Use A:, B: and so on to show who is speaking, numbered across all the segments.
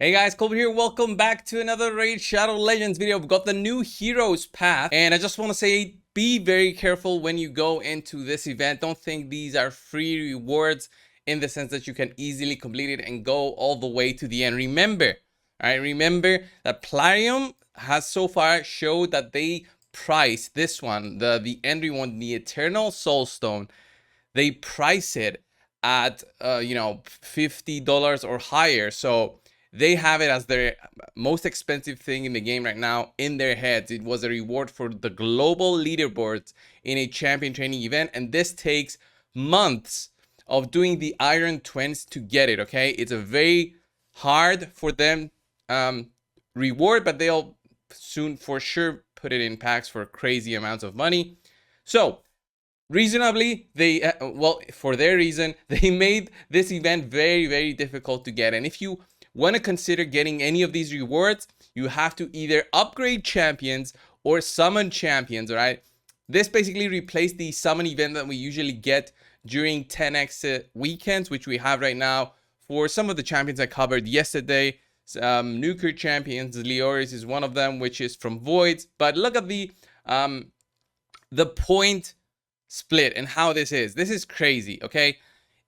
A: Hey guys, Colby here. Welcome back to another Raid Shadow Legends video. We've got the new Heroes Path, and I just want to say, be very careful when you go into this event. Don't think these are free rewards in the sense that you can easily complete it and go all the way to the end. Remember that Plarium has so far showed that they price this one, the Entry one, the Eternal Soulstone. They price it at $50 or higher. So they have it as their most expensive thing in the game right now in their heads. It was a reward for the global leaderboards in a champion training event, and this takes months of doing the Iron Twins to get it. Okay, it's a very hard for them reward, but they'll soon for sure put it in packs for crazy amounts of money. So reasonably, they for their reason, they made this event very difficult to get. And if you want to consider getting any of these rewards, you have to either upgrade champions or summon champions. All right, this basically replaced the summon event that we usually get during 10x weekends, which we have right now for some of the champions I covered yesterday. Nuker champions, Leoris is one of them, which is from Voids. But look at the point split and how this is. This is crazy, okay?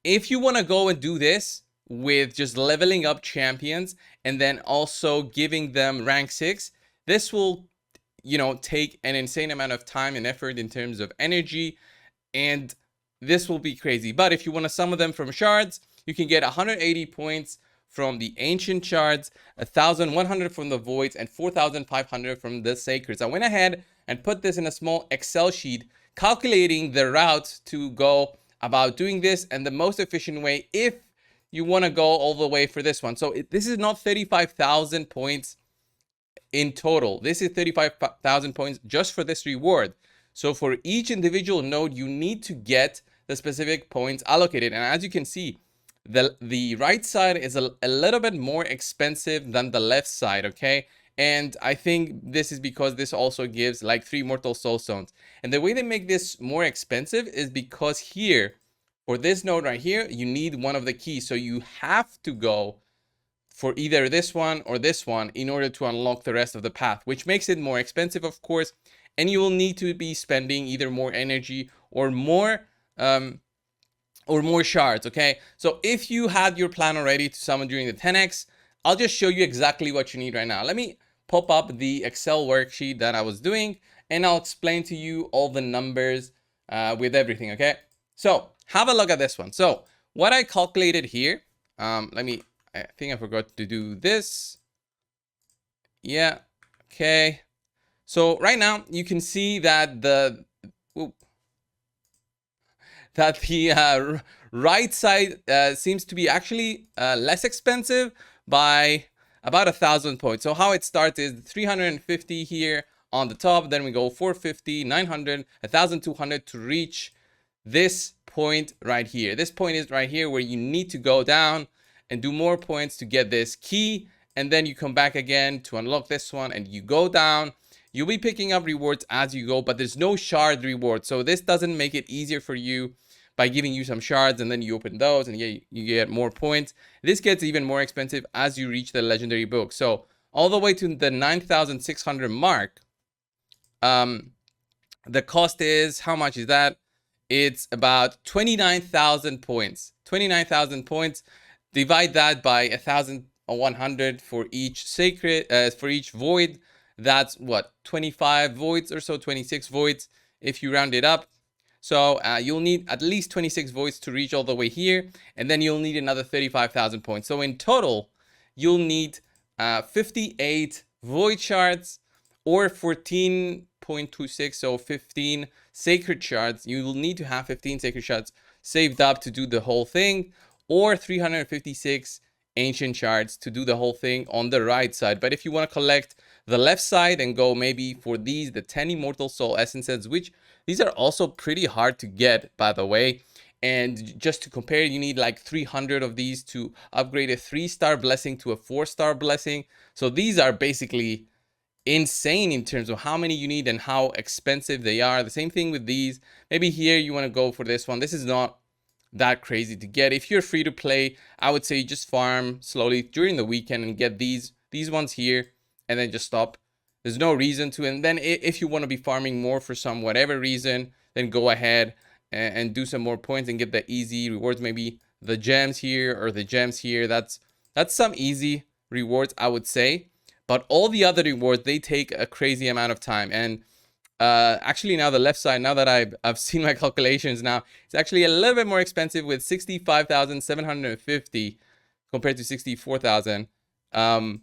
A: If you want to go and do this with just leveling up champions and then also giving them rank 6, this will, take an insane amount of time and effort in terms of energy, and this will be crazy. But if you want to summon them from shards, you can get 180 points from the ancient shards, 1,100 from the voids, and 4,500 from the sacreds. I went ahead and put this in a small Excel sheet calculating the route to go about doing this and the most efficient way if you want to go all the way for this one. So this is not 35,000 points in total. This is 35,000 points just for this reward. So for each individual node, you need to get the specific points allocated. And as you can see, the right side is a little bit more expensive than the left side, okay? And I think this is because this also gives like 3 Mortal Soul Stones. And the way they make this more expensive is because here, for this node right here, you need one of the keys. So you have to go for either this one or this one in order to unlock the rest of the path, which makes it more expensive, of course. And you will need to be spending either more energy or more shards, okay? So if you had your plan already to summon during the 10x, I'll just show you exactly what you need right now. Let me pop up the Excel worksheet that I was doing, and I'll explain to you all the numbers with everything, okay? So have a look at this one. So what I calculated here, I think I forgot to do this. Yeah, okay. So right now you can see that the right side seems to be actually less expensive by about 1,000 points. So how it starts is 350 here on the top, then we go 450, 900, 1,200 to reach this point right here. This point is right here where you need to go down and do more points to get this key, and then you come back again to unlock this one and you go down. You'll be picking up rewards as you go, but there's no shard reward. So this doesn't make it easier for you by giving you some shards, and then you open those and you get more points. This gets even more expensive as you reach the legendary book. So all the way to the 9,600 mark, the cost is, how much is that? It's about 29,000 points. 29,000 points. Divide that by 1,100 for each sacred, for each void. That's what, 25 voids or so, 26 voids if you round it up. So you'll need at least 26 voids to reach all the way here, and then you'll need another 35,000 points. So in total, you'll need 58 void shards or 14.26, so 15 sacred shards. You will need to have 15 sacred shards saved up to do the whole thing, or 356 ancient shards to do the whole thing on the right side. But if you want to collect the left side and go maybe for these, the 10 immortal soul essences, which these are also pretty hard to get, by the way. And just to compare, you need like 300 of these to upgrade a 3-star blessing to a 4-star blessing. So these are basically insane in terms of how many you need and how expensive they are. The same thing with these. Maybe here you want to go for this one. This is not that crazy to get. If you're free to play, I would say just farm slowly during the weekend and get these ones here, and then just stop. There's no reason to. And then if you want to be farming more for some whatever reason, then go ahead and do some more points and get the easy rewards. Maybe the gems here or the gems here. That's some easy rewards, I would say. But all the other rewards, they take a crazy amount of time. And actually now the left side, now that I've seen my calculations now, it's actually a little bit more expensive with 65,750 compared to 64,000.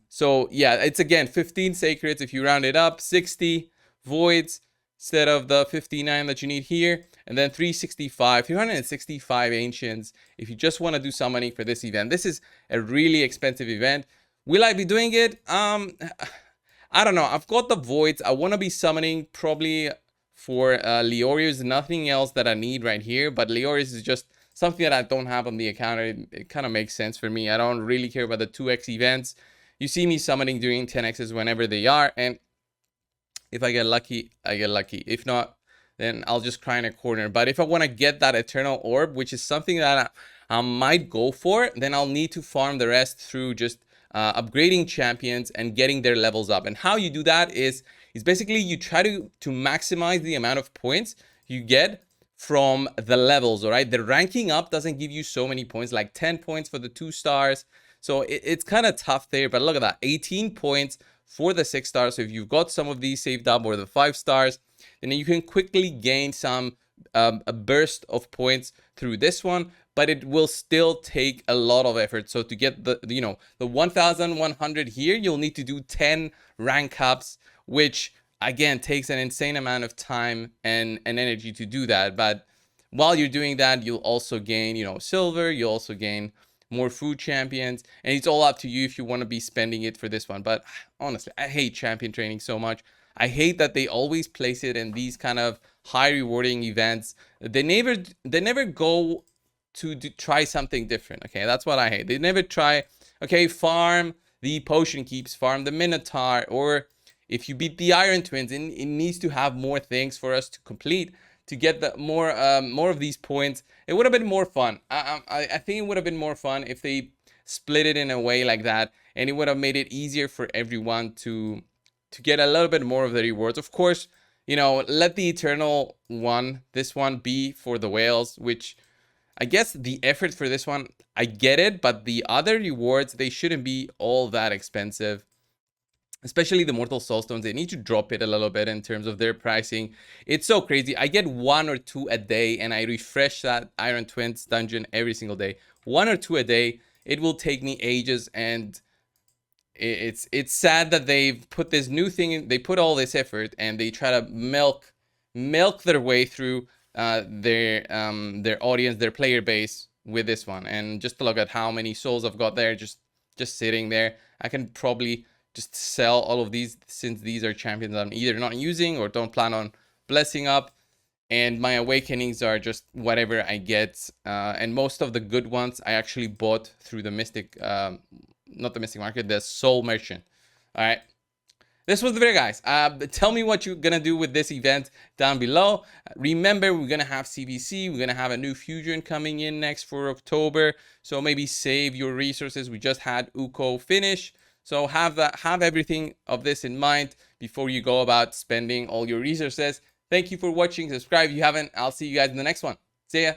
A: So yeah, it's again 15 sacreds if you round it up, 60 voids instead of the 59 that you need here, and then 365 ancients if you just want to do summoning for this event. This is a really expensive event. Will I be doing it? I don't know. I've got the voids. I want to be summoning probably for Leorius. Nothing else that I need right here, but Leorius is just something that I don't have on the account. It kind of makes sense for me. I don't really care about the 2x events. You see me summoning during 10x's whenever they are, and if I get lucky, I get lucky. If not, then I'll just cry in a corner. But if I want to get that eternal orb, which is something that I might go for, then I'll need to farm the rest through just upgrading champions and getting their levels up. And how you do that is basically you try to maximize the amount of points you get from the levels. All right, the ranking up doesn't give you so many points, like 10 points for the 2 stars. So it's kind of tough there. But look at that, 18 points for the 6 stars. So if you've got some of these saved up, or the 5 stars, then you can quickly gain some a burst of points through this one. But it will still take a lot of effort. So to get the 1,100 here, you'll need to do 10 rank ups, which again takes an insane amount of time and energy to do that. But while you're doing that, you'll also gain, silver. You'll also gain more food champions, and it's all up to you if you want to be spending it for this one. But honestly, I hate champion training so much. I hate that they always place it in these kind of high rewarding events. They never go to try something different. Okay, that's what I hate. They never try, okay, farm the potion keeps, farm the Minotaur, or if you beat the Iron Twins, it needs to have more things for us to complete to get the more of these points. It would have been more fun. I think it would have been more fun if they split it in a way like that, and it would have made it easier for everyone to get a little bit more of the rewards. Of course, let the Eternal one, this one, be for the whales, which I guess the effort for this one, I get it, but the other rewards, they shouldn't be all that expensive. Especially the Mortal Soulstones, they need to drop it a little bit in terms of their pricing. It's so crazy. I get 1 or 2 a day, and I refresh that Iron Twins dungeon every single day. 1 or 2 a day. It will take me ages, and it's sad that they've put this new thing in. They put all this effort, and they try to milk their way through their audience, their player base with this one. And just to look at how many souls I've got there, just sitting there. I can probably just sell all of these, since these are champions I'm either not using or don't plan on blessing up. And my awakenings are just whatever I get. And most of the good ones I actually bought through the Mystic, not the Mystic Market, the Soul Merchant. All right. This was the video, guys. Tell me what you're going to do with this event down below. Remember, we're going to have CBC. We're going to have a new fusion coming in next for October. So maybe save your resources. We just had Uko finish. So have everything of this in mind before you go about spending all your resources. Thank you for watching. Subscribe if you haven't. I'll see you guys in the next one. See ya.